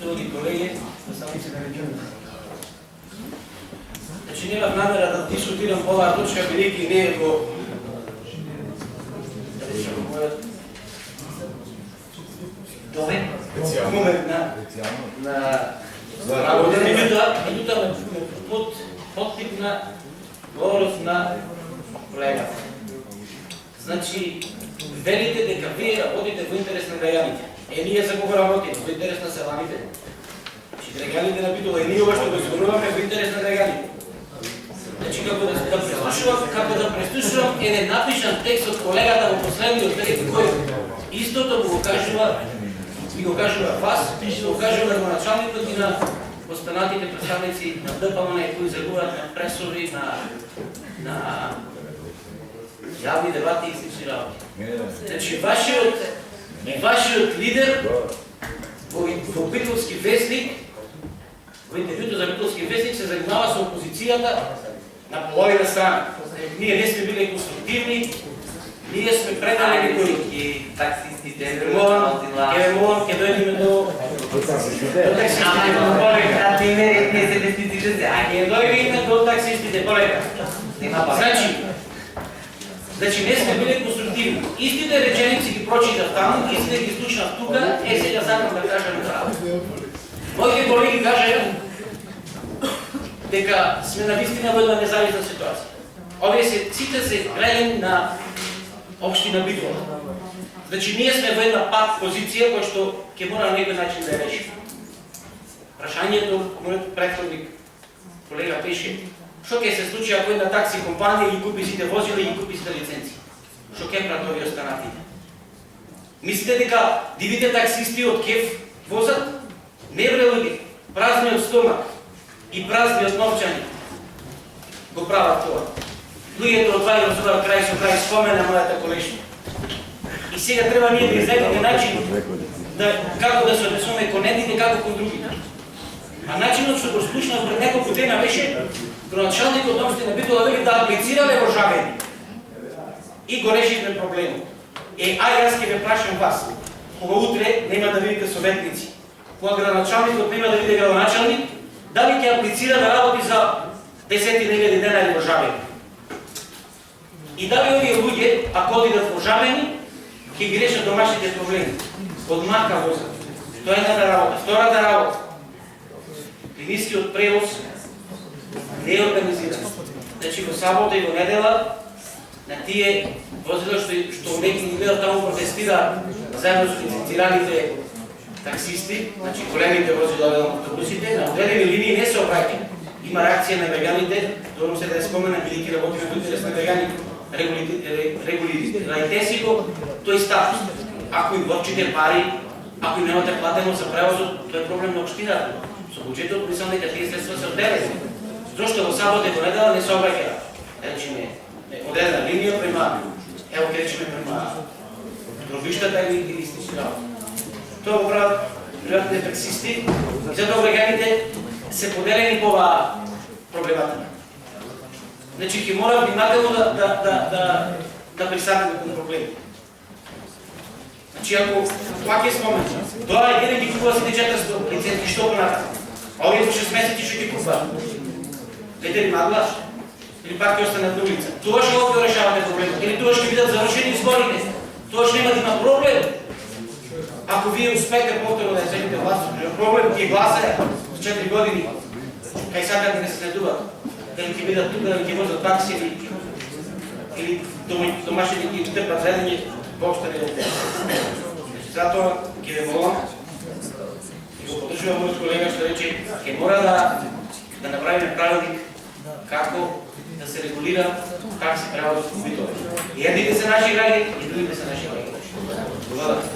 Почитувани колеги, представници на региона. Значи немах намера да дискутирам по оваа точка, бидејќи не е во момент на работа. Меѓутоа под подтип на говорот на колегата. Значи, велите дека вие работите во интерес на граѓаните. Ние за кого работиме? Во интерес на селаните. Значи, граѓаните на Битола, ние ова што го зборуваме во интерес на граѓаните. Значи, како да преслушувам еден напишан текст од колегата во последниот период, кој истото го кажува вас, и го кажува на началникот и на останатите представници на ДПМН, кои загубат на пресови, на јавни дебати и слични работи. Значи, вашиот лидер во Битолски вестник, во интервјуто за Битолски вестник, се занимава со опозицијата на половина страна. Ние не сме били конструктивни, ние сме предали некои таксистите, ќе дојдеме до таксистите. Ќе дојдеме до таксистите, полека. Значи не сме били конструктивни. Истите реченици ги прочитав таму, истите ги слушнав тука, сега сакам да кажам право. Моите колеги кажаја дека сме навистина во една независна ситуација. Овие сите се граѓани на општина Битола. Значи ние сме во една пат позиција која што ќе мора на некој начин да ја реши. Прашањето, мојот претходник колега пише, што ќе се случи ако една такси компанија ги купи сите возила и ги купи сите лиценци? Што ќе прават овие останатите? Мислите дека дивите таксисти од КЕФ возат? Не бре луѓе, празниот стомак и празниот новчани го прават тоа. Луѓето отвајаат зубар крај со крај, спомена мојата колешна. И сега треба ние да изнајдеме начин како да се однесуваме кон едните, како кон другите. А начинот што го слушнав пред неколку дена беше градоначалникот на општина Битола вели да аплицирале во Жабени. И го решивме проблемот. Ај јас ќе ве прашам вас. Кога утре нема да видите советници, кога градоначалникот нема да види градоначалник, дали ќе аплицира да работи за 10.000 денари во Жабени? И дали овие луѓе, ако одидат во Жабени, ќе ги решат домашните проблеми? Од марка возат. Тоа е едната работа. Втората работа. Линискиот превоз не е организиран. Значи во сабота и во недела на тие возила што неки ни гледат таму протестира заедно со лицензираните таксисти, значи големите возила на автобусите, на одредени линии не се обраќа. Има реакција на граѓаните, добро се да ја споменам, бидејќи работиме во интерес на граѓаните, регулирайте си го тој статус. Ако им врчите пари, ако им немате платено за превозот, тоа е проблем на општината. Со буџетот мислам дека тие средства се одделени. Зошто во сабота и во недела не се обраќаат? Речиме, одредена линија према, ево ќе речиме према гробиштата или слични работи. Тоа го прават приватните таксисти и затоа граѓаните се поделени по оваа проблематика. Значи ќе мора внимателно да присакаме кон проблеми. Значи ако пак е спомен, тоа е ги купува сите 400 лиценци, што понатаму? Овие за 6 месеци што ги купуваат? Дете ли маглаш? Или пак ќе останат на улица? Тоа што го решавате проблемот? Или тоа ќе бидат завршени изборите? Тоа што нема да има проблем? Ако вие успеете повторно да земите власт, проблем ќе гласаја за 4 години, кај сакат да не се следуват, дали ќе бидат тука, дали ќе возат такси или домашните ќе трпат зелење, воопшто не е. Затоа ќе ве молам и го поддржувам мојот колега што рече ќе мора да направиме правилник како да се регулира такси превозот во Битола. И едните се наши граѓани, и другите се наши граѓани. Благодарам.